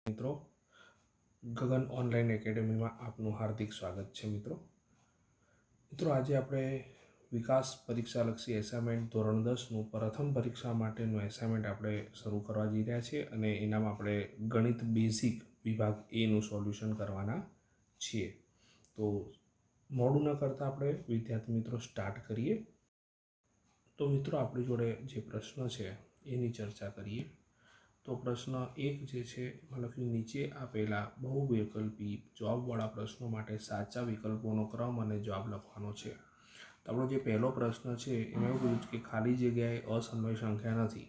મિત્રો, ગગન ઓનલાઈન એકેડમીમાં આપનું હાર્દિક સ્વાગત છે. મિત્રો આજે આપણે વિકાસ પરીક્ષાલક્ષી એસાઇનમેન્ટ ધોરણ 10નું પ્રથમ પરીક્ષા માટેનું એસાઇનમેન્ટ આપણે શરૂ કરવા જઈ રહ્યા છીએ અને એનામાં આપણે ગણિત બેઝિક વિભાગ એનું સોલ્યુશન કરવાના છીએ. તો મોડું ન કરતાં આપણે વિદ્યાર્થી મિત્રો સ્ટાર્ટ કરીએ. તો મિત્રો આપણી જોડે જે પ્રશ્ન છે એની ચર્ચા કરીએ. તો પ્રશ્ન 1 જે છે મતલબ નીચે આપેલા બહુવિકલ્પી જવાબવાળા પ્રશ્નો માટે સાચા વિકલ્પોનો ક્રમ અને જવાબ લખવાનો છે. તો આપણો જે પહેલો પ્રશ્ન છે એમાં એવું કીધું કે ખાલી જગ્યાએ અસમય સંખ્યા નથી.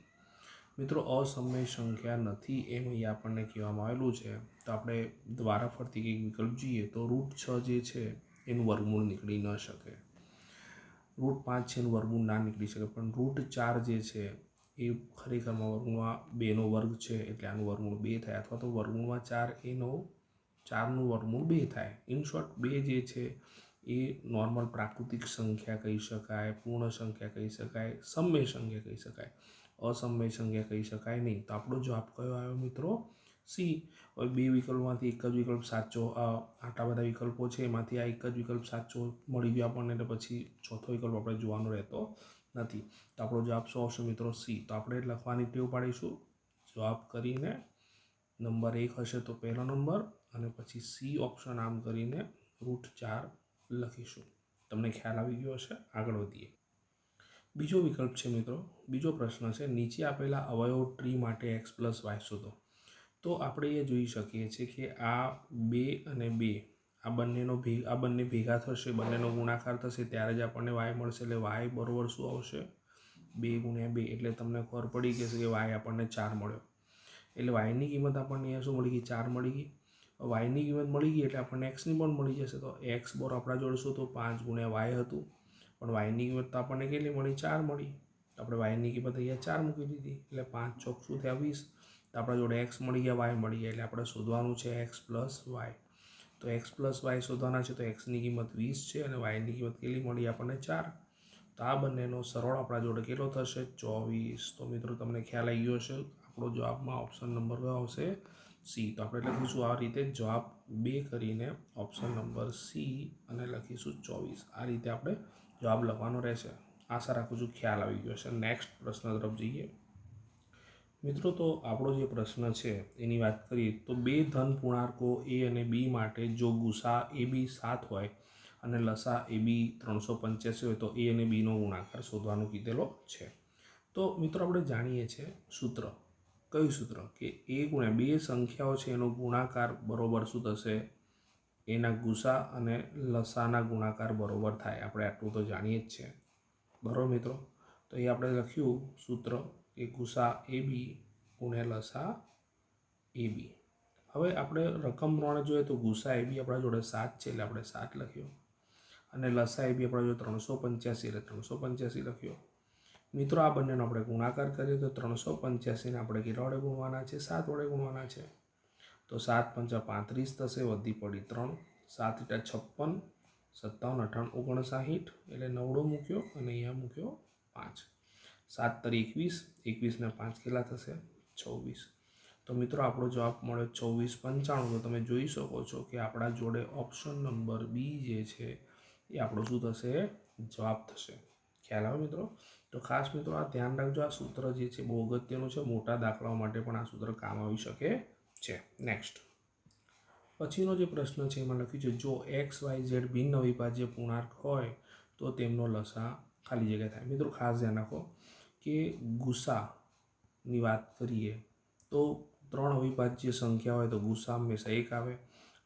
મિત્રો, અસમય સંખ્યા નથી એમ અહીં આપણને કહેવામાં આવેલું છે. તો આપણે દ્વારા ફરતી કંઈક વિકલ્પ જોઈએ તો √6 જે છે એનું વર્ગમૂળ નીકળી ન શકે. √5 છે એનું વર્ગમૂળ ના નીકળી શકે, પણ √4 જે છે એ ખરેખરમાં વર્ગમૂળમાં 2નો વર્ગ છે એટલે આનું વર્ગમૂળ 2 થાય, અથવા તો વર્ગમૂળમાં 4 એનો 4નું વર્ગમૂળ 2 થાય. ઇન શોર્ટ 2 જે છે એ નોર્મલ પ્રાકૃતિક સંખ્યા કહી શકાય, પૂર્ણ સંખ્યા કહી શકાય, સમય સંખ્યા કહી શકાય, અસમય સંખ્યા કહી શકાય નહીં. તો આપણો જવાબ કયો આવ્યો મિત્રો? સી. હવે બે વિકલ્પોમાંથી એક જ વિકલ્પ સાચો, આટલા બધા વિકલ્પો છે એમાંથી આ એક જ વિકલ્પ સાચો મળી ગયો આપણને, એટલે પછી ચોથો વિકલ્પ આપણે જોવાનો રહેતો નથી. તો આપણો જવાબ શું આવશે મિત્રો? સી. તો આપણે લખવાની ટેવ પાડીશું. જવાબ કરીને નંબર 1 હશે તો પહેલો નંબર અને પછી સી ઓપ્શન આમ કરીને √4 લખીશું. તમને ખ્યાલ આવી ગયો હશે. આગળ વધીએ. બીજો વિકલ્પ છે મિત્રો, બીજો પ્રશ્ન છે નીચે આપેલા અવયવ ટ્રી માટે x+y શોધો. તો આપણે એ જોઈ શકીએ છીએ કે આ 2 અને 2 આ બંને ભેગા થશે, બંનેનો ગુણાકાર થશે ત્યારે જ આપણને y મળશે. એટલે y બરાબર શું આવશે? 2 × 2. એટલે તમને ખબર પડી જશે કે y આપણને 4 મળ્યો. એટલે yની કિંમત આપણને અહીંયા શું મળી ગઈ? 4 મળી ગઈ. yની કિંમત મળી ગઈ એટલે આપણને xની પણ મળી જશે. તો x બરાબર આપણા જોડશું તો 5 × y હતું, પણ yની કિંમત તો આપણને કેટલી મળી? 4 મળી. તો આપણે yની કિંમત અહીંયા 4 મૂકી દીધી એટલે 5 ચોક શું થયા? 20. તો આપણા જોડે x મળી ગયા, y મળી ગયા. એટલે આપણે શોધવાનું છે x+y. તો x+y શોધવાના છે. તો xની કિંમત 20 છે અને yની કિંમત કેટલી મળી આપણને? 4. તો આ બંનેનો સરળ આપણા જોડે કેટલો થશે? 24. તો મિત્રો તમને ખ્યાલ આવી ગયો હશે. આપણો જવાબમાં ઓપ્શન નંબર કયો આવશે? સી. તો આપણે લખીશું આ રીતે જવાબ 2 કરીને ઓપ્શન નંબર સી અને લખીશું 24. આ રીતે આપણે જવાબ લખવાનો રહેશે. આશા રાખું છું ખ્યાલ આવી ગયો હશે. નેક્સ્ટ પ્રશ્ન તરફ જઈએ. મિત્રો, તો આપણો જે પ્રશ્ન છે એની વાત કરીએ તો બે ધન પૂર્ણાંકો a અને b માટે જો ગુસા AB 7 હોય અને લસા AB 385 હોય તો a અને b નો ગુણાકાર શોધવાનું કીધેલો છે. તો મિત્રો આપણે જાણીએ છીએ સૂત્ર. કયું સૂત્ર? કે a × બે સંખ્યાઓ છે એનો ગુણાકાર બરોબર શું થશે? એના ગુસા અને લસાના ગુણાકાર બરોબર થાય. આપણે આટલું તો જાણીએ જ છે, બરાબર મિત્રો. તો એ આપણે લખ્યું સૂત્ર કે ગુસા AB × લસા AB. હવે આપણે રકમ પ્રમાણે જોઈએ તો ગુસા AB આપણા જોડે 7 છે એટલે આપણે 7 લખ્યો અને લસા AB આપણા જોડે 385 એટલે 385 લખ્યો. મિત્રો, આ બંનેનો આપણે ગુણાકાર કરીએ તો 385ને આપણે કેટલા વડે ગુણવાના છે? 7 વડે ગુણવાના છે. તો 7 × 5 = 35 થશે, વધી પડી 3, 7 × 56, 57, 58, 59 એટલે 9 મૂક્યો અને અહીંયા મૂક્યો 5. 7 × 21, 21 ને 5 કેટલા થશે? 26. તો મિત્રો આપણો જવાબ મળ્યો 2495. તો તમે જોઈ શકો છો કે આપણા જોડે ઓપ્શન નંબર બી જે છે એ આપણો શું થશે? જવાબ થશે. ખ્યાલ આવે મિત્રો? તો ખાસ મિત્રો આ ધ્યાન રાખજો, આ સૂત્ર જે છે બહુ અગત્યનું છે. મોટા દાખલાઓ માટે પણ આ સૂત્ર કામ આવી શકે છે. નેક્સ્ટ પછીનો જે પ્રશ્ન છે એમાં લખ્યું છે જો XYZ ભિન્ન અવિભાજ્ય પૂર્ણાંક હોય તો તેમનો લસા ખાલી જગ્યા થાય. મિત્રો ખાસ ધ્યાન રાખો કે ગુસાની વાત કરીએ તો 3 અવિભાજ્ય સંખ્યા હોય તો ગુસા હંમેશા 1 આવે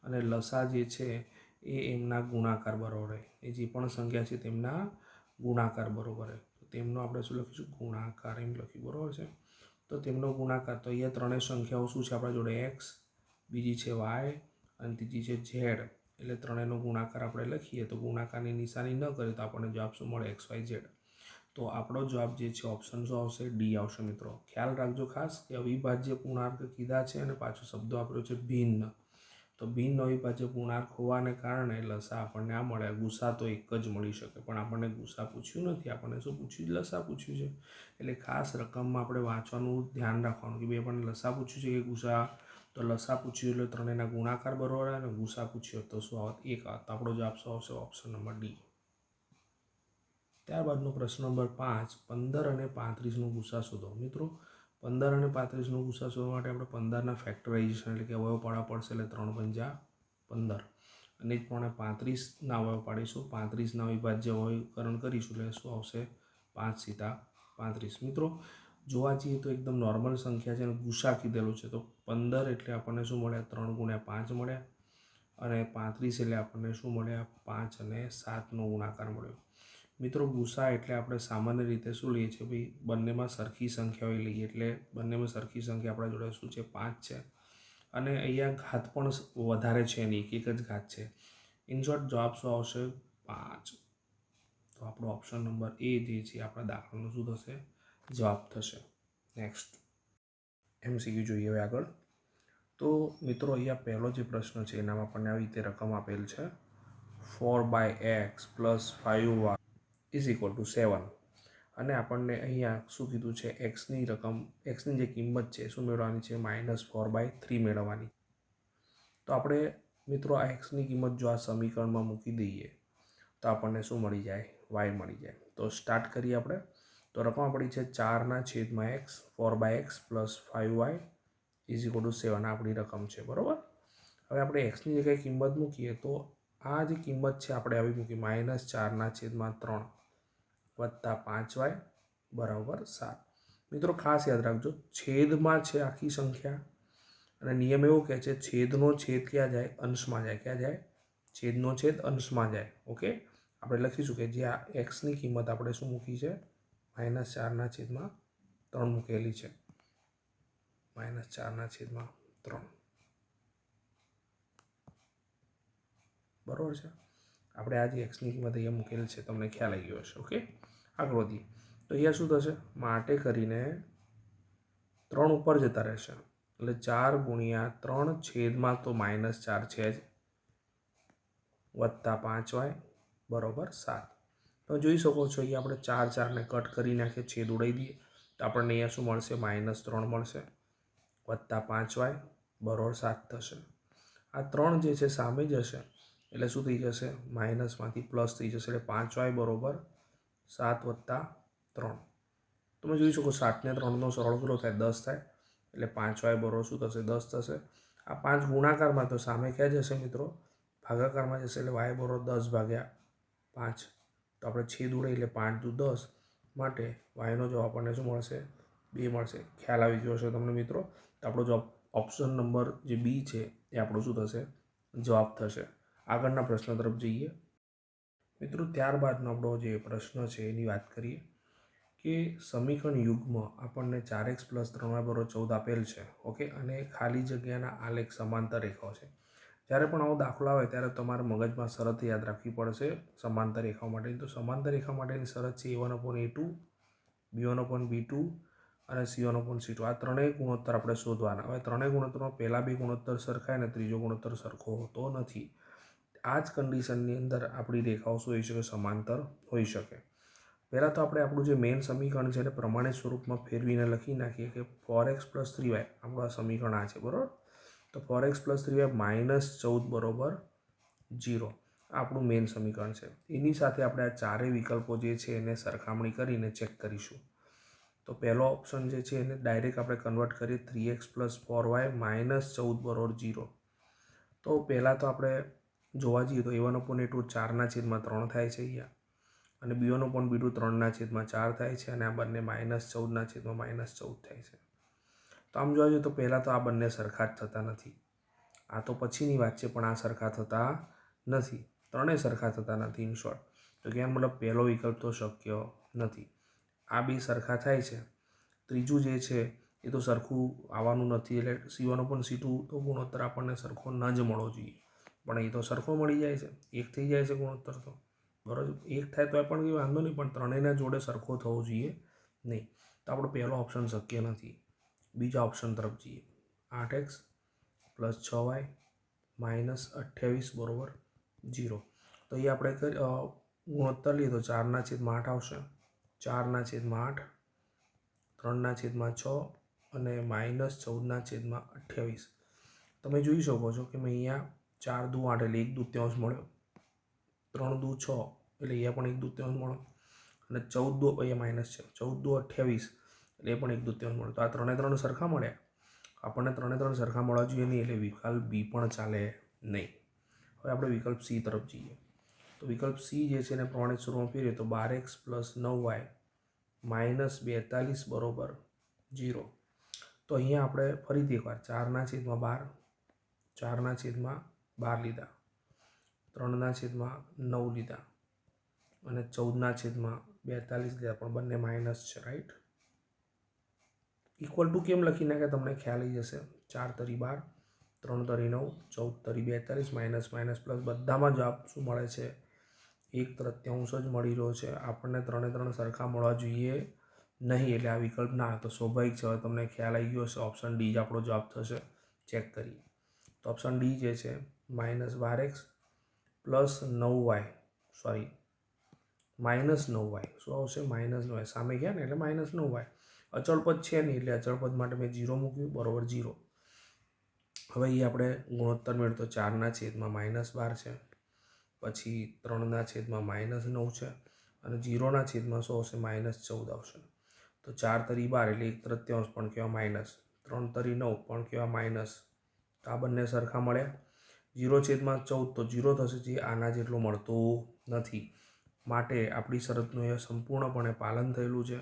અને લસા જે છે એ એમના ગુણાકાર બરોબર હોય. એ જે પણ સંખ્યા છે તેમના ગુણાકાર બરોબર હોય. તો તેમનો આપણે શું લખીશું? ગુણાકાર એમ લખ્યું, બરાબર છે. તો તેમનો ગુણાકાર, તો અહીંયા ત્રણેય સંખ્યાઓ શું છે આપણા જોડે? x, બીજી છે y અને ત્રીજી છે z. એટલે ત્રણેયનો ગુણાકાર આપણે લખીએ તો ગુણાકારની નિશાની ન કરીએ તો આપણને જવાબ શું મળે? XYZ. તો આપણો જવાબ જે છે ઓપ્શન શું આવશે? ડી આવશે. મિત્રો ખ્યાલ રાખજો ખાસ કે અવિભાજ્ય પૂર્ણાંક કીધા છે અને પાછો શબ્દ વાપર્યો છે ભિન્ન. તો ભિન્ન અવિભાજ્ય પૂર્ણાંક હોવાને કારણે લસા આપણને આ મળે. ગુસા તો એક જ મળી શકે, પણ આપણને ગુસા પૂછ્યું નથી, આપણને શું પૂછ્યું? લસા પૂછ્યું છે. એટલે ખાસ રકમમાં આપણે વાંચવાનું ધ્યાન રાખવાનું કે ભાઈ આપણને લસા પૂછ્યું છે કે ગુસા. તો લસા પૂછ્યું એટલે ત્રણેયના ગુણાકાર બરોબર અને ગુસા પૂછ્યો તો શું આવત? 1 આવત. તો આપણો જવાબ શું આવશે? Option number D. ત્યારબાદનો પ્રશ્ન નંબર 5, 15 અને 35નો ગુસા શોધો. મિત્રો 15 અને 35નો ગુસા શોધવા માટે આપણે 15ના ફેક્ટરાઇઝેશન એટલે કે અવયવ પાડવા પડશે, એટલે 3 પંજા 15 અને જ પ્રમાણે 35ના અવયવ પાડીશું. 35ના વિભાજ્ય અવયવીકરણ કરીશું એટલે શું આવશે? 5 સીધા 35. મિત્રો જોવા જઈએ તો એકદમ નોર્મલ સંખ્યા છે અને ગુસા કીધેલું છે, તો 15 એટલે આપણને શું મળ્યા? 3 ગુણ્યા 5 મળ્યા અને 35 એટલે આપણને શું મળ્યા? 5 અને 7નો ગુણાકાર મળ્યો. મિત્રો ગુસા એટલે આપણે સામાન્ય રીતે શું લઈએ છીએ ભાઈ? બંનેમાં સરખી સંખ્યાઓ લઈએ, એટલે બંનેમાં સરખી સંખ્યા આપણા જોડે શું છે? 5 છે અને અહીંયા ઘાત પણ વધારે છે નહીં, એક જ ઘાત છે. ઇન શોર્ટ જવાબ શું આવશે? 5. તો આપણો ઓપ્શન નંબર એ જે છે આપણા દાખલાનો શું થશે? જવાબ થશે. નેક્સ્ટ MCQ જોઈએ હવે આગળ. તો મિત્રો અહીંયા પહેલો જે પ્રશ્ન છે એનામાં આપણને આવી રીતે રકમ આપેલ છે 4/x + 5y = 7 અને આપણને અહીંયા શું કીધું છે? એક્સની રકમ, એક્સની જે કિંમત છે શું મેળવવાની છે? -4/3 મેળવવાની. તો આપણે મિત્રો આ એક્સની કિંમત જો આ સમીકરણમાં મૂકી દઈએ તો આપણને શું મળી જાય? વાય મળી જાય. તો સ્ટાર્ટ કરીએ આપણે. તો રકમ આપણી છે 4/x 4/x + 5y = 7 આપણી રકમ છે, બરાબર. હવે આપણે એક્સની જગ્યાએ કિંમત મૂકીએ તો આ જે કિંમત છે આપણે આવી મૂકી -4/3 વત્તા 5y = 7. મિત્રો ખાસ યાદ રાખજો, છેદમાં છે આખી સંખ્યા અને નિયમ એવો કહે છે છેદનો છેદ ક્યાં જાય? અંશમાં જાય. ક્યાં જાય? છેદનો છેદ અંશમાં જાય. ઓકે, આપણે લખીશું કે જે આ એક્સની કિંમત આપણે શું મૂકી છે? -4/3 મૂકેલી છે. -4/3 બરાબર છે. આપણે આ જે એક્સની કિંમત અહીંયા મૂકેલ છે તમને ખ્યાલ આવી ગયો હશે. ઓકે, આગળ વધીએ. તો અહીંયા શું થશે? માટે કરીને 3 ઉપર જતા રહેશે એટલે 4 × 3 છેદમાં તો -4 છે જ વત્તા 5y = 7. તમે જોઈ શકો છો અહીંયા આપણે 4 કટ કરી નાખીએ, છેદ ઉડાવી દઈએ તો આપણને અહીંયા શું મળશે? -3 મળશે વત્તા 5y = 7 થશે. આ 3 જે છે સામે જ હશે એટલે શું થઈ જશે? માઇનસમાંથી પ્લસ થઈ જશે એટલે 5y = 7 વત્તા 3. તમે જોઈ શકો 7 ને 3નો સરળ કેટલો થાય? 10 થાય એટલે 5y = શું થશે? 10 થશે. આ 5 ગુણાકારમાં તો સામે ક્યાં જશે મિત્રો? ભાગાકારમાં જશે એટલે y = 10/5. તો આપણે છેદ ઉડાવીએ એટલે 5 × 10 માટે yનો જવાબ આપણને શું મળશે? 2 મળશે. ખ્યાલ આવી ગયો હશે તમને મિત્રો. તો આપણો જવાબ ઓપ્શન નંબર જે બી છે એ આપણો શું થશે? જવાબ થશે. આગળના પ્રશ્ન તરફ જઈએ મિત્રો. ત્યારબાદનો આપણો જે પ્રશ્ન છે એની વાત કરીએ કે સમીકરણ યુગમાં આપણને 4x + 3y = 14 આપેલ છે. ઓકે, અને ખાલી જગ્યાના આલેખ સમાંતર રેખાઓ છે. જ્યારે પણ આવો દાખલો આવે ત્યારે તમારે મગજમાં શરત યાદ રાખવી પડશે સમાંતર રેખાઓ માટેની. તો સમાંતર રેખા માટેની શરત છે a1/a2 b1/b2 અને c1/c2. આ ત્રણેય ગુણોત્તર આપણે શોધવાના. હવે ત્રણેય ગુણોત્તરમાં પહેલા બે ગુણોત્તર સરખા અને ત્રીજો ગુણોત્તર સરખો હોતો નથી. આ જ કન્ડિશનની અંદર આપણી રેખાઓ શું હોઈ શકે? સમાંતર હોઈ શકે. પહેલાં તો આપણે આપણું જે મેઇન સમીકરણ છે એને પ્રમાણિત સ્વરૂપમાં ફેરવીને લખી નાખીએ કે 4x + 3y આપણું આ સમીકરણ આ છે, બરાબર. તો 4x + 3y -14 = 0 આપણું મેઇન સમીકરણ છે. એની સાથે આપણે આ ચારેય વિકલ્પો જે છે એને સરખામણી કરીને ચેક કરીશું. તો પહેલો ઓપ્શન જે છે એને ડાયરેક્ટ આપણે કન્વર્ટ કરીએ 3x + 4y -14 = 0. તો પહેલાં તો આપણે જોવા જઈએ તો a1/a2 4/3 થાય છે અહીંયા અને b1/b2 3/4 થાય છે અને આ બંને -14/14 થાય છે. તો આમ જોવા જઈએ તો પહેલાં તો આ બંને સરખા જ થતા નથી. આ તો પછીની વાત છે, પણ આ સરખા થતા નથી. ત્રણેય સરખા થતા નથી. ઇન શોર્ટ તો કે મતલબ પહેલો વિકલ્પ તો શક્ય નથી. આ બે સરખા થાય છે, ત્રીજું જે છે એ તો સરખું આવવાનું નથી એટલે c1/c2 તો ગુણોત્તર આપણને સરખો ન જ મળવો જોઈએ, પણ એ તો સરખો મળી જાય છે. એક થઈ જાય છે ગુણોત્તર તો બરાબર. એક થાય તો પણ કંઈ વાંધો નહીં, પણ ત્રણેયના જોડે સરખો થવો જોઈએ નહીં. તો આપણો પહેલો ઓપ્શન શક્ય નથી. બીજા ઓપ્શન તરફ જઈએ. 8x + 6y -28 = 0. તો એ આપણે ગુણોત્તર લઈએ તો 4/8 આવશે. 4/8 3/6 અને -14/28. તમે જોઈ શકો છો કે મેં અહીંયા 4 દુ 8 એટલે 1/2 મળ્યો, 3 દુ 6 એટલે અહીંયા પણ 1/2 મળ્યો, અને 14 દુ અહીંયા માઇનસ છે, 14 દુ 28 એટલે એ પણ 1/2 મળ્યો. તો આ 3 સરખા મળ્યા. આપણને 3 સરખા મળવા જોઈએ નહીં, એટલે વિકલ્પ બી પણ ચાલે નહીં. હવે આપણે વિકલ્પ સી તરફ જઈએ. તો વિકલ્પ સી જે છે એને પ્રમાણિત સ્વરૂપમાં ફેરવીએ તો 12x + 9y - 42 બરોબર 0. તો અહીંયા આપણે ફરીથી એકવાર 4/12 4/12 લીધા, 3/9 લીધા અને 14/42 લીધા, પણ બંને માઇનસ છે, રાઈટ. ઇક્વલ ટુ કેમ લખી નાખ્યા તમને ખ્યાલ આવી જશે. 4 તરી 12, 3 તરી 9, 14 તરી 42, માઇનસ માઇનસ પ્લસ, બધામાં જવાબ શું મળે છે? 1/3 જ મળી રહ્યો છે. આપણને 3 સરખા મળવા જોઈએ નહીં, એટલે આ વિકલ્પ ના. તો સ્વાભાવિક છે, હવે તમને ખ્યાલ આવી ગયો હશે, ઓપ્શન ડી જ આપણો જવાબ થશે. ચેક કરીએ તો ઓપ્શન ડી જે છે -12x + 9y, સોરી -9y, શું આવશે? -9y. સામે ગયા ને એટલે -9y. અચળ પદ છે નહીં એટલે અચળ પદ માટે મેં 0 મૂક્યું, બરોબર 0. હવે એ આપણે ગુણોત્તર મેળવ્યો તો 4/12 છે, પછી 3/-9 છે, અને 0/શું આવશે? -14 આવશે. તો 4 તરી 12 એટલે 1/3 પણ કહેવા માઇનસ, 3 તરી 9 પણ કહેવા માઇનસ. તો આ બંને સરખા મળ્યા. 0/14 તો 0 થશે, જે આના જેટલું મળતું નથી. માટે આપણી શરતનું એ સંપૂર્ણપણે પાલન થયેલું છે.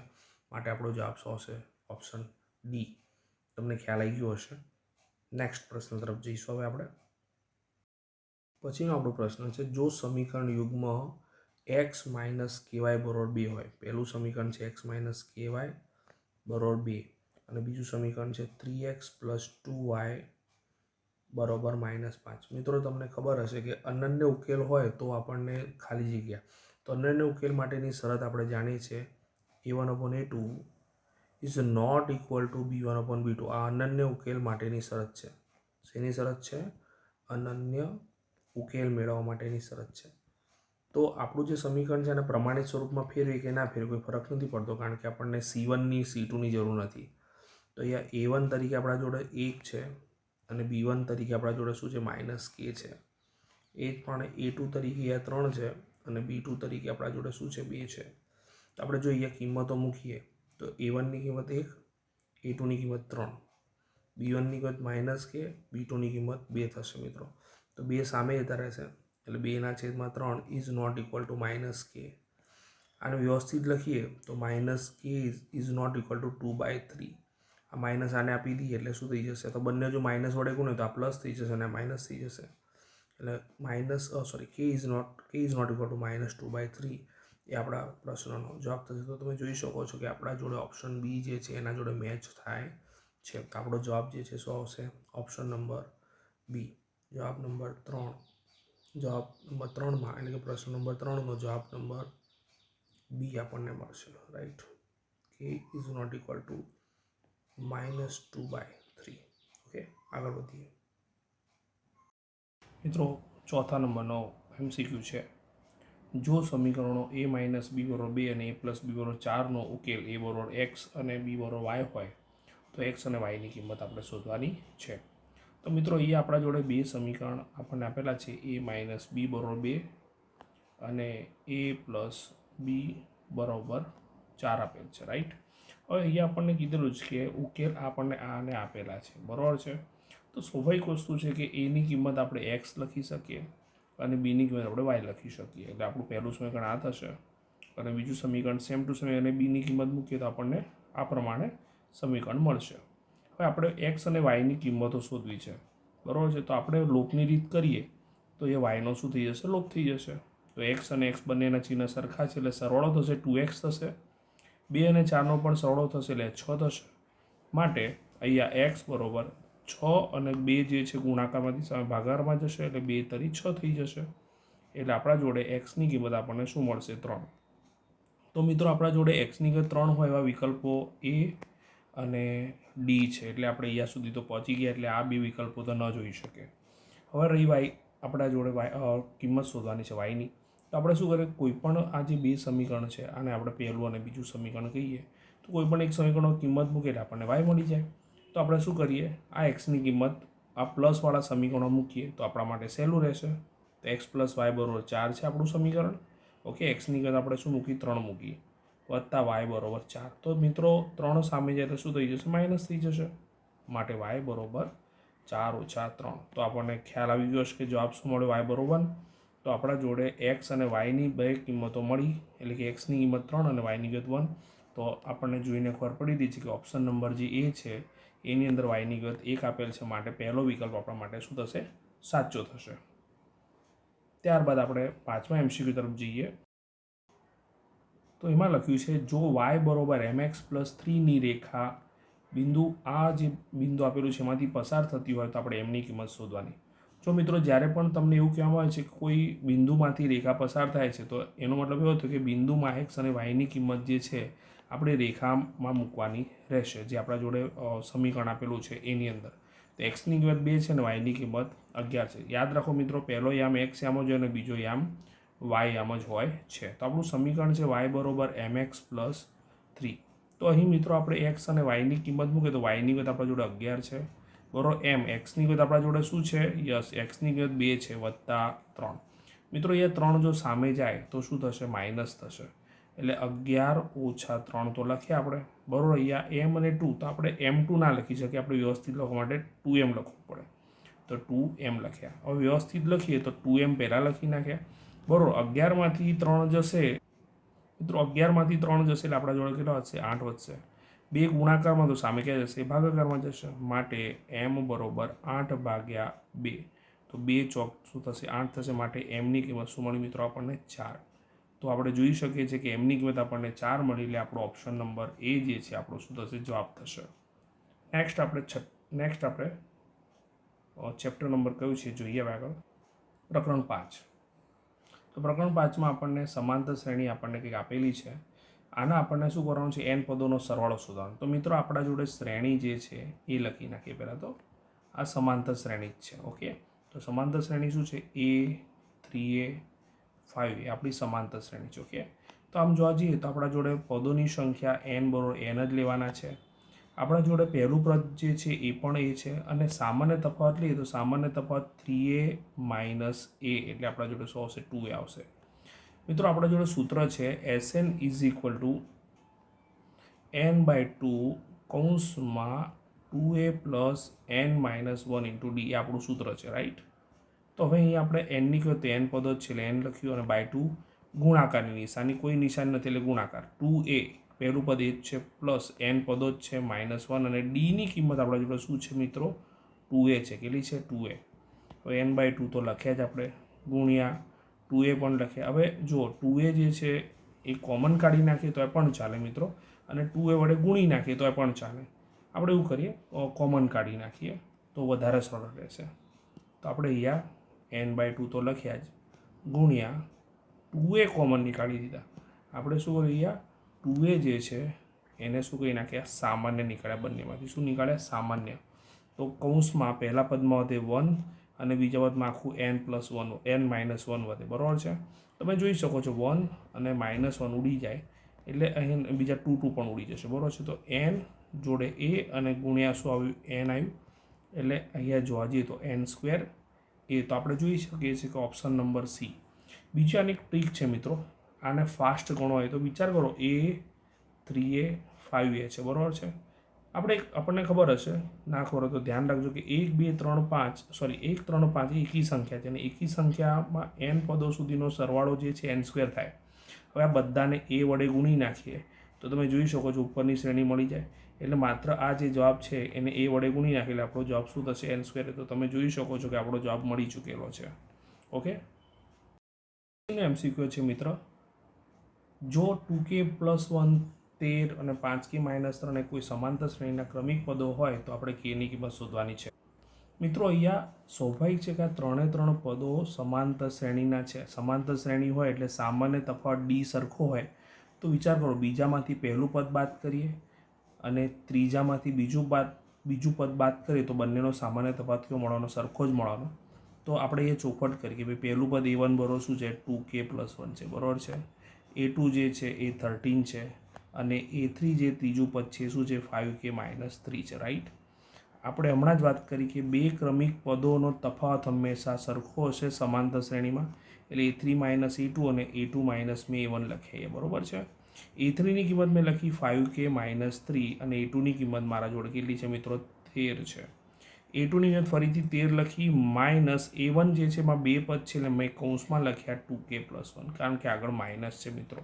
માટે આપણો જવાબ શું હશે? Option D. તમને ખ્યાલ આવી ગયો હશે. નેક્સ્ટ પ્રશ્ન તરફ જઈશું હવે આપણે. પછીનો આપણો પ્રશ્ન છે, જો સમીકરણ યુગ્મ x - ky બરોબર 2 હોય. પહેલું સમીકરણ છે x - ky બરોબર 2, અને બીજું સમીકરણ છે 3x + 2y બરોબર -5. મિત્રો તમને ખબર હશે કે અનન્ય ઉકેલ હોય તો આપણને ખાલી જગ્યા. તો અનન્ય ઉકેલ માટેની શરત આપણે જાણીએ છીએ, a1/a2 is not equal two b1/b2. આ અનન્ય ઉકેલ માટેની શરત છે. શેની શરત છે? અનન્ય ઉકેલ મેળવવા માટેની શરત છે. તો આપણું જે સમીકરણ છે એને પ્રમાણિત સ્વરૂપમાં ફેરવી કે ના ફેરવી કોઈ ફરક નથી પડતો, કારણ કે આપણને C1ની C2ની જરૂર નથી. તો અહીંયા a1 તરીકે આપણા જોડે 1 છે, અને b1 તરીકે આપણા જોડે શું છે? -k છે. એ જ પણ a2 તરીકે આ 3 છે, અને b2 તરીકે આપણા જોડે શું છે? 2 છે. તો આપણે જો અહીંયા કિંમતો મૂકીએ તો a1ની કિંમત 1, a2ની કિંમત 3, b1ની કિંમત -k, b2ની કિંમત 2 થશે મિત્રો. તો 2 સામે જતા રહેશે, એટલે 2/3 is not equal to -k. આને વ્યવસ્થિત લખીએ તો -k is not equal to 2/3. આ માઇનસ આને આપી દઈએ એટલે શું થઈ જશે? તો બંને જો માઇનસ વડે ગુણે તો આ પ્લસ થઈ જશે અને આ માઇનસ થઈ જશે. એટલે k is not equal to -2/3 એ આપણા પ્રશ્નનો જવાબ થશે. તો તમે જોઈ શકો છો કે આપણા જોડે ઓપ્શન બી જે છે એના જોડે મેચ થાય છે. આપણો જવાબ જે છે શું આવશે? Option number B. જવાબ નંબર 3માં એટલે કે પ્રશ્ન નંબર 3નો જવાબ નંબર બી આપણને મળશે, right. k is not equal to -2/3. Okay, આગળ વધીએ મિત્રો. ચોથા નંબરનો MCQ છે, જો સમીકરણો a - b બરોબર 2 અને a + b બરોબર 4નો ઉકેલ a બરોબર x અને b બરોબર y હોય તો x અને yની કિંમત આપણે શોધવાની છે. તો મિત્રો અહીંયા આપણા જોડે બે સમીકરણ આપણને આપેલા છે, a - b બરોબર 2 અને a + b બરોબર 4 આપેલ છે, રાઈટ. હવે અહીંયા આપણને કીધેલું જ કે ઉકેલ આપણને આને આપેલા છે, બરાબર છે. તો સ્વાભાવિક વસ્તુ છે કે એની કિંમત આપણે x લખી શકીએ અને બીની કિંમત આપણે y લખી શકીએ. એટલે આપણું પહેલું સમીકરણ આ થશે, અને બીજું સમીકરણ સેમ ટુ સેમ અને બીની કિંમત મૂકીએ તો આપણને આ પ્રમાણે સમીકરણ મળશે. હવે આપણે x અને yની કિંમતો શોધવી છે, બરાબર છે. તો આપણે લોપની રીત કરીએ તો એ yનો શું થઈ જશે? લોપ થઈ જશે. તો x અને x બંનેના ચિહ્ન સરખા છે એટલે સરવાળો થશે, 2x થશે. 2 અને 4નો પણ સરવાળો થશે એટલે 6 થશે. માટે અહીંયા x બરોબર 6 અને 2 જે છે ગુણાકારમાંથી સામે ભાગાકારમાં જશે એટલે 2 તરી 6 થઈ જશે. એટલે આપણા જોડે xની કિંમત આપણને શું મળશે? 3. તો મિત્રો આપણા જોડે xની કિંમત 3 હોય એવા વિકલ્પો a અને ડી છે, એટલે આપણે અહીંયા સુધી તો પહોંચી ગયા, એટલે આ બે વિકલ્પો તો ન જોઈ શકે. હવે રહી y, આપણા જોડે કિંમત શોધવાની છે yની. તો આપણે શું કરીએ? કોઈ પણ આ જે બે સમીકરણ છે આને આપણે પહેલું અને બીજું સમીકરણ કહીએ, તો કોઈ પણ એક સમીકરણનો કિંમત મૂકે એટલે આપણને y મળી જાય. તો આપણે શું કરીએ? આ xની કિંમત આ પ્લસવાળા સમીકરણો મૂકીએ તો આપણા માટે સહેલું રહેશે. તો એક્સ પ્લસ વાય બરાબર 4 છે આપણું સમીકરણ. ઓકે, એક્સની કિંમત આપણે શું મૂકી? 3 મૂકીએ, વત્તા વાય બરાબર 4. તો મિત્રો 3 સામે જાય તો શું થઈ જશે? માઇનસ થઈ જશે. માટે વાય બરાબર 4 ઓછા 3. તો આપણને ખ્યાલ આવી ગયો છે કે જવાબ શું મળ્યો? વાય બરાબર. તો આપણા જોડે એક્સ અને વાયની બે કિંમતો મળી, એટલે કે એક્સની કિંમત 3 અને વાયની કિંમત 1. તો આપણને જોઈને ખબર પડી રહી છે કે ઓપ્શન નંબર જે એ છે એની અંદર વાયની કિંમત 1 આપેલ છે. માટે પહેલો વિકલ્પ આપણા માટે શું થશે? સાચો થશે. ત્યારબાદ આપણે 5મા MCQ તરફ જઈએ. તો એમાં લખ્યું છે, જો વાય બરાબર mx પ્લસ 3ની રેખા બિંદુ, આ જે બિંદુ આપેલું છે એમાંથી પસાર થતી હોય તો આપણે એમની કિંમત શોધવાની. જો મિત્રો જ્યારે પણ તમને એવું કહેવામાં આવે છે કે કોઈ બિંદુમાંથી રેખા પસાર થાય છે તો એનો મતલબ એવો થયો કે બિંદુમાં એક્સ અને વાયની કિંમત જે છે આપણે રેખામાં મૂકવાની રહેશે, જે આપણા જોડે સમીકરણ આપેલું છે એની અંદર. તો એક્સની કિંમત 2 છે અને વાયની કિંમત 11 છે. યાદ રાખો મિત્રો, પહેલો યામ એક્સ યામ જ હોય અને બીજો યામ વાય યામ જ હોય છે. તો આપણું સમીકરણ છે વાય બરાબર mx પ્લસ 3. તો અહીં મિત્રો આપણે એક્સ અને વાયની કિંમત મૂકીએ તો વાયની કિંમત આપણા જોડે 11 છે બરાબર. એક્સની કિંમત આપણા જોડે શું છે? યસ, એક્સની કિંમત 2 છે વત્તા 3. મિત્રો અહીંયા 3 જો સામે જાય તો શું થશે? માઇનસ થશે. એટલે 11 ઓછા 3 તો લખીએ આપણે બરાબર. અહીંયા એમ અને 2 તો આપણે m2 ના લખી શકીએ, આપણે વ્યવસ્થિત લખવા માટે 2m લખવું પડે. તો 2m લખ્યા. હવે વ્યવસ્થિત લખીએ તો 2m પહેલાં લખી નાખ્યા બરાબર. 11માંથી 3 જશે મિત્રો, 11માંથી 3 જશે એટલે આપણા જોડે કેટલા વધશે? 8 વધશે. 2 ગુણાકારમાં તો સામે ક્યાં જશે? ભાગાકારમાં જશે. માટે m બરાબર 8/2. તો 2 ચોક શું થશે? 8 થશે. માટે એમની કિંમત શું મળી મિત્રો? આપણને 4. તો આપણે જોઈ શકીએ છીએ કે એમની કિંમત આપણને 4 મળી, એટલે આપણો ઓપ્શન નંબર એ જે છે આપણો શું થશે? જવાબ થશે. નેક્સ્ટ આપણે ચેપ્ટર નંબર કયું છે જોઈએ આગળ. પ્રકરણ 5. તો પ્રકરણ 5માં આપણને સમાંતર શ્રેણી આપણને કંઈક આપેલી છે. આના આપણને શું કરવાનું છે? n પદોનો સરવાળો શોધવાનો. તો મિત્રો આપણા જોડે શ્રેણી જે છે એ લખી નાખીએ પહેલાં. તો આ સમાંતર શ્રેણી જ છે. ઓકે, તો સમાંતર શ્રેણી શું છે? A 3A 5 એ આપણી સમાંતર શ્રેણી છે. ઓકે, તો આમ જોવા જઈએ તો આપણા જોડે પદોની સંખ્યા n બરાબર n જ લેવાના છે. આપણા જોડે પહેલું પદ જે છે એ પણ એ છે, અને સામાન્ય તફાવત લઈએ તો સામાન્ય તફાવત 3A માઇનસ A, એટલે આપણા જોડે શું આવશે? 2A આવશે. મિત્રો આપણા જોડે સૂત્ર છે Sn is equal to n/2 કૌંસમાં 2A plus n minus 1 into d, એ આપણું સૂત્ર છે, રાઈટ. તો હવે અહીં આપણે nની કહ્યું તો n પદો જ છે એટલે n લખ્યું, અને બાય 2 ગુણાકારની નિશાની, કોઈ નિશાની નથી એટલે ગુણાકાર. 2A પહેલું પદ એ જ છે, પ્લસ n પદો જ છે -1, અને ડીની કિંમત આપણા જોડે શું છે મિત્રો? 2A છે. કેટલી છે? 2A. હવે n/2 તો લખ્યા જ આપણે, ગુણ્યા 2A પણ લખ્યા. હવે જો 2A જે છે એ કોમન કાઢી નાખીએ તો પણ ચાલે મિત્રો, અને 2A વડે ગુણી નાખીએ તો પણ ચાલે. આપણે એવું કરીએ, કોમન કાઢી નાખીએ તો વધારે સરળ રહેશે. તો આપણે અહીંયા n/2 તો લખ્યા જ, ગુણ્યા 2A કોમન નીકાળી દીધા. આપણે શું કરીએ? અહીંયા 2A જે છે એને શું કહી નાખ્યા? સામાન્ય નીકળ્યા. બંનેમાંથી શું નીકળ્યા? સામાન્ય. તો કૌંસમાં પહેલા પદમાં વધે 1 અને બીજા પદમાં આખું n માઇનસ 1 વધે. બરાબર છે. તમે જોઈ શકો છો 1 અને -1 ઉડી જાય એટલે અહીં બીજા 2 પણ ઉડી જશે. બરાબર છે. તો n જોડે A અને ગુણ્યા શું આવ્યું? n આવ્યું. એટલે અહીંયા જોવા જઈએ તો n² A. તો આપણે જોઈ શકીએ છીએ કે ઓપ્શન નંબર C. બીજી આની એક ટ્રીક છે મિત્રો, આને ફાસ્ટ ગણો હોય તો વિચાર કરો, A 3A 5A છે. બરાબર છે. આપણને ખબર હશે, ના ખબર હોય તો ધ્યાન રાખજો કે 1 2 3 5 1 3 5 એ એકી સંખ્યા છે, અને એકી સંખ્યામાં n પદો સુધીનો સરવાળો જે છે n² થાય. હવે આ બધાને A વડે ગુણી નાખીએ તો તમે જોઈ શકો છો ઉપરની શ્રેણી મળી જાય. એટલે માત્ર આ જે જવાબ છે એને A વડે ગુણી નાખીએ એટલે આપણો જવાબ શું થશે? n². તો તમે જોઈ શકો છો કે આપણો જવાબ મળી ચૂકેલો છે. ઓકે, MCQ છે મિત્ર, જો 2K + 1 13 અને 5K - 3 એ કોઈ સમાંતર શ્રેણીના ક્રમિક પદો હોય તો આપણે Kની કિંમત શોધવાની છે. મિત્રો અહીંયા સ્વાભાવિક છે કે આ 3 પદો સમાંતર શ્રેણીના છે. સમાંતર શ્રેણી હોય એટલે સામાન્ય તફાવત D સરખો હોય. તો વિચાર કરો, બીજામાંથી પહેલું પદ બાદ કરીએ અને ત્રીજામાંથી બીજું પદ બાદ કરીએ તો બંનેનો સામાન્ય તફાવત કેવો મળવાનો? સરખો જ મળવાનો. તો આપણે એ ચોખવટ કરીએ કે ભાઈ પહેલું પદ A1 બરોબર શું છે? 2K + 1 છે. બરાબર છે. A2 જે છે એ 13 છે, અને A3 જે ત્રીજું પદ છે શું છે? 5K - 3 છે, રાઈટ. આપણે હમણાં જ વાત કરી કે બે ક્રમિક પદોનો તફાવત હંમેશા સરખો હશે સમાંતર શ્રેણીમાં, એટલે A3 માઇનસ A2 અને A2 માઇનસ મેં A1 લખીએ, બરાબર છે. A3ની કિંમત મેં લખી 5K માઇનસ 3 અને A2ની કિંમત મારા જોડે કેટલી છે મિત્રો? 13 છે. A2ની કિંમત ફરીથી 13 લખી, માઇનસ A1 જે છે એમાં બે પદ છે એટલે મેં કૌંસમાં લખ્યા 2K પ્લસ 1, કારણ કે આગળ માઇનસ છે મિત્રો.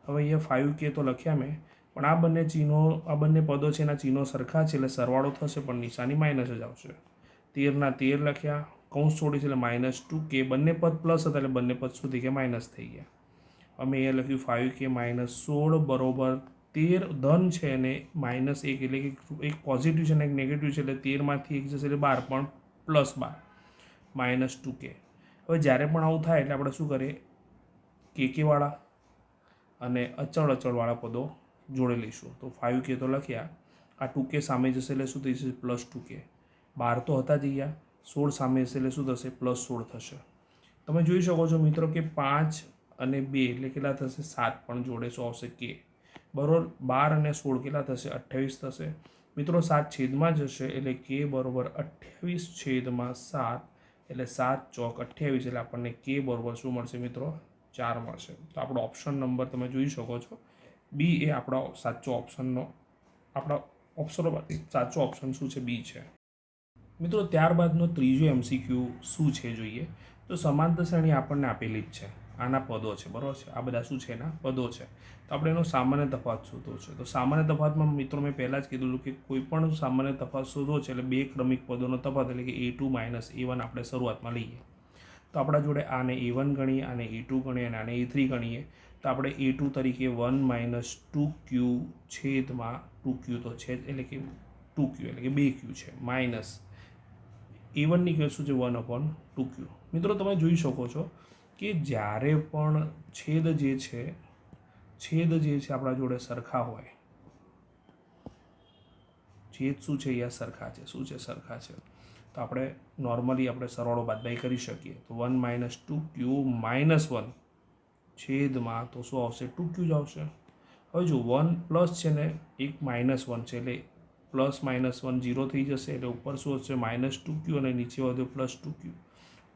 હવે અહીંયા 5K તો લખ્યા મેં, પણ આ બંને ચિહ્નો, આ બંને પદો છે એના ચિહ્નો સરખા છે એટલે સરવાળો થશે પણ નિશાની માઇનસ જ આવશે. 13ના 13 લખ્યા, કૌંસ છોડી છે એટલે માઇનસ 2K, બંને પદ પ્લસ હતા એટલે બંને પદ શું થઈ ગયા? માઇનસ થઈ ગયા. અમે અહીંયા લખ્યું 5K માઇનસ 16 બરોબર 13 ધન છે અને માઇનસ 1 એટલે કે એક પોઝિટિવ છે અને એક નેગેટિવ છે એટલે 13માંથી 1 જશે એટલે 12, પણ પ્લસ 12 માઇનસ 2K. હવે જ્યારે પણ આવું થાય એટલે આપણે શું કરીએ? કેવાળા અને અચળવાળા પદો જોડે લઈશું. તો 5K તો લખ્યા, આ 2K સામે જશે એટલે શું થઈ જશે? Plus 2K. 12 તો હતા જ અહીંયા, 16 સામે જશે એટલે શું થશે? પ્લસ 16 થશે. તમે જોઈ શકો છો મિત્રો કે 5 અને 2 એટલે કેટલા થશે? 7, પણ જોડે શું આવશે? K. બરાબર. 12 અને 16 કેટલા થશે? 28 થશે મિત્રો. 7 છેદમાં જશે એટલે K બરાબર 28/7, એટલે 7 ચોક 28, એટલે આપણને K બરાબર શું મળશે મિત્રો? 4 મળશે. તો આપણો ઓપ્શન નંબર તમે જોઈ શકો છો, બી એ આપણો સાચો ઓપ્શનનો, આપણા ઓપ્શનોમાંથી સાચો ઓપ્શન શું છે? બી છે મિત્રો. ત્યારબાદનો ત્રીજો MCQ શું છે જોઈએ તો સમાંતર શ્રેણી આપણને આપેલી જ છે, આના પદો છે, બરાબર છે. આ બધા શું છે? એના પદો છે. તો આપણે એનો સામાન્ય તફાવત શોધવો છે. તો સામાન્ય તફાવતમાં મિત્રો મેં પહેલાં જ કીધું કે કોઈ પણ સામાન્ય તફાવત શોધવો છે એટલે બે ક્રમિક પદોનો તફાવત એટલે કે A2 માઇનસ A1 આપણે શરૂઆતમાં લઈએ. તો આપણા જોડે આને A1 ગણીએ, આને A2 ગણીએ અને આને A3 ગણીએ. તો આપણે A2 તરીકે 1 માઇનસ 2Q છેદમાં 2Q તો છે એટલે કે 2Q એટલે કે 2Q છે, માઇનસ A1ની કિંમત શું છે? 1/2Q. મિત્રો તમે જોઈ શકો છો કે જ્યારે પણ છેદ જે છે આપણા જોડે સરખા હોય, છેદ શું છે? અહીંયા સરખા છે. શું છે? સરખા છે. તો આપણે નોર્મલી આપણે સરવાળો બાદબાકી કરી શકીએ. તો 1 માઇનસ 2Q માઇનસ 1 છેદમાં તો શું આવશે? 2Q જ આવશે. હવે જો 1 પ્લસ છે ને એક માઇનસ 1 છે એટલે પ્લસ માઇનસ 1 0 થઈ જશે એટલે ઉપર શું હશે? માઇનસ 2Q અને નીચે વધ્યો પ્લસ 2Q.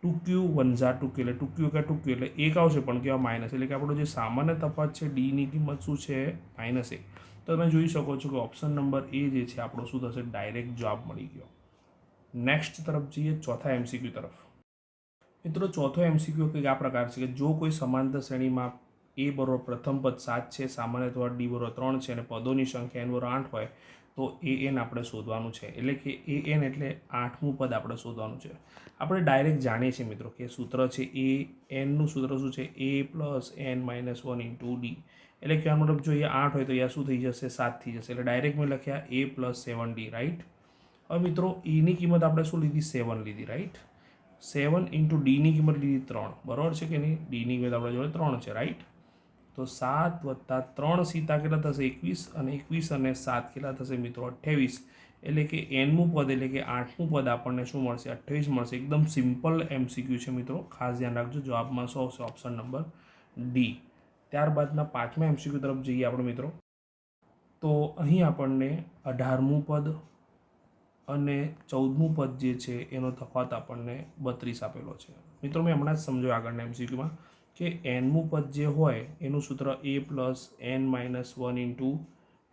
2Q 1 જા 2Q એટલે 2Q કે 2Q એટલે 1 આવશે, પણ કેવા? માઇનસ. એટલે કે આપણો જે સામાન્ય તફાવત છે ડીની કિંમત શું છે? -1. તો તમે જોઈ શકો છો કે ઓપ્શન નંબર એ જે છે આપણો શું થશે? ડાયરેક્ટ જવાબ મળી ગયો. નેક્સ્ટ તરફ જઈએ, ચોથા MCQ તરફ. મિત્રો ચોથો MCQ કંઈક આ પ્રકાર છે કે જો કોઈ સમાંતર શ્રેણીમાં A બરોબર પ્રથમ પદ 7 છે, સામાન્ય તફાવત D બરોબર 3 છે અને પદોની સંખ્યા N બરોબર 8 હોય તો AN આપણે શોધવાનું છે. એટલે કે AN એટલે 8મું પદ આપણે શોધવાનું છે. આપણે ડાયરેક્ટ જાણીએ છીએ મિત્રો કે સૂત્ર છે ANનું સૂત્ર શું છે? A plus N minus 1 into D. એટલે કહેવાનો મતલબ જો અહીંયા 8 હોય તો અહીંયા શું થઈ જશે? 7 થઈ જશે. એટલે ડાયરેક્ટ મેં લખ્યા A પ્લસ 7D, રાઈટ. હવે મિત્રો એની કિંમત આપણે શું લીધી? 7 લીધી, રાઈટ. 7 ઇન્ટુ ડીની કિંમત લીધી 3, બરાબર છે કે નહીં? ડીની કિંમત આપણા જોડે 3 છે, રાઈટ. તો 7 વત્તા 3 સીતા કેટલા થશે? 21, અને 21 અને 7 કેટલા થશે મિત્રો? 28. એટલે કે Nમું પદ એટલે કે 8મું પદ આપણને શું મળશે? 28 મળશે. એકદમ સિમ્પલ MCQ છે મિત્રો, ખાસ ધ્યાન રાખજો. જવાબમાં શું આવશે? Option number D. ત્યારબાદના 5મા MCQ તરફ જઈએ આપણે મિત્રો. તો અહીં આપણને 18મું પદ અને 14મું પદ જે છે એનો તફાવત આપણને 32 આપેલો છે. મિત્રો મેં હમણાં જ સમજાવ્યું આગળના MCQમાં કે Nમું પદ જે હોય એનું સૂત્ર A plus N minus 1 into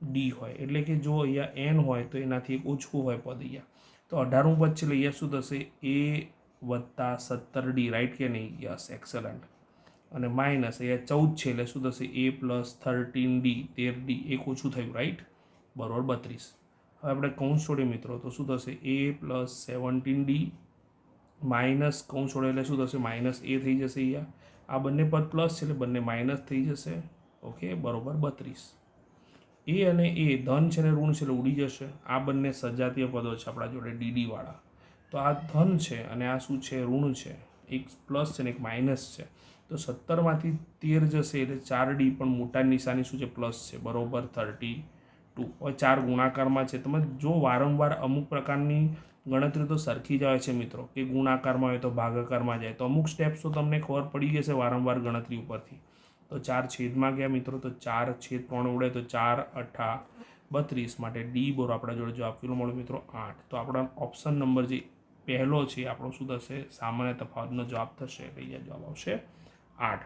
D હોય. એટલે કે જો અહીંયા N હોય તો એનાથી એક ઓછું હોય પદ અહીંયા. તો 18મું પદ છે એટલે અહીંયા શું થશે? A વત્તા 17D, રાઈટ કે નહીં? Yes, excellent. અને માઇનસ અહીંયા 14 છે એટલે શું થશે? A પ્લસ 13D, 13D એક ઓછું થયું, રાઈટ, બરોબર 32. હવે આપણે કૌંસ છોડીએ મિત્રો તો શું થશે? A પ્લસ 17D માઇનસ કૌંસ છોડે એટલે શું થશે? માઇનસ A થઈ જશે. અહીંયા આ બંને પદ પ્લસ છે એટલે બંને માઇનસ થઈ જશે. ઓકે, બરોબર 32. એ અને એ ધન છે ને ઋણ છે એટલે ઉડી જશે. આ બંને સજાતીય પદો છે આપણા જોડે DD વાળા. તો આ ધન છે અને આ શું છે? ઋણ છે. એક પ્લસ છે ને એક માઇનસ છે. તો 17માંથી 13 જશે એટલે 4D, પણ મોટા નિશાની શું છે? પ્લસ છે, બરોબર 32. હવે 4 ગુણાકારમાં છે. તમે જો વારંવાર અમુક પ્રકારની ગણતરી તો સરખી જ આવે છે મિત્રો, કે ગુણાકારમાં હોય તો ભાગાકારમાં જાય, તો અમુક સ્ટેપ્સ તો તમને ખબર પડી જશે વારંવાર ગણતરી ઉપરથી. તો 4 છેદમાં ગયા મિત્રો, તો 4 છેદ 3 ઉડે તો 4 અઠા 32 માટે ડી બોર આપણા જોડે જવાબ કેટલો મળ્યો મિત્રો 8. તો આપણા ઓપ્શન નંબર જે પહેલો છે આપણો શું થશે, સામાન્ય તફાવતનો જવાબ થશે. એટલે અહીંયા જવાબ આવશે 8.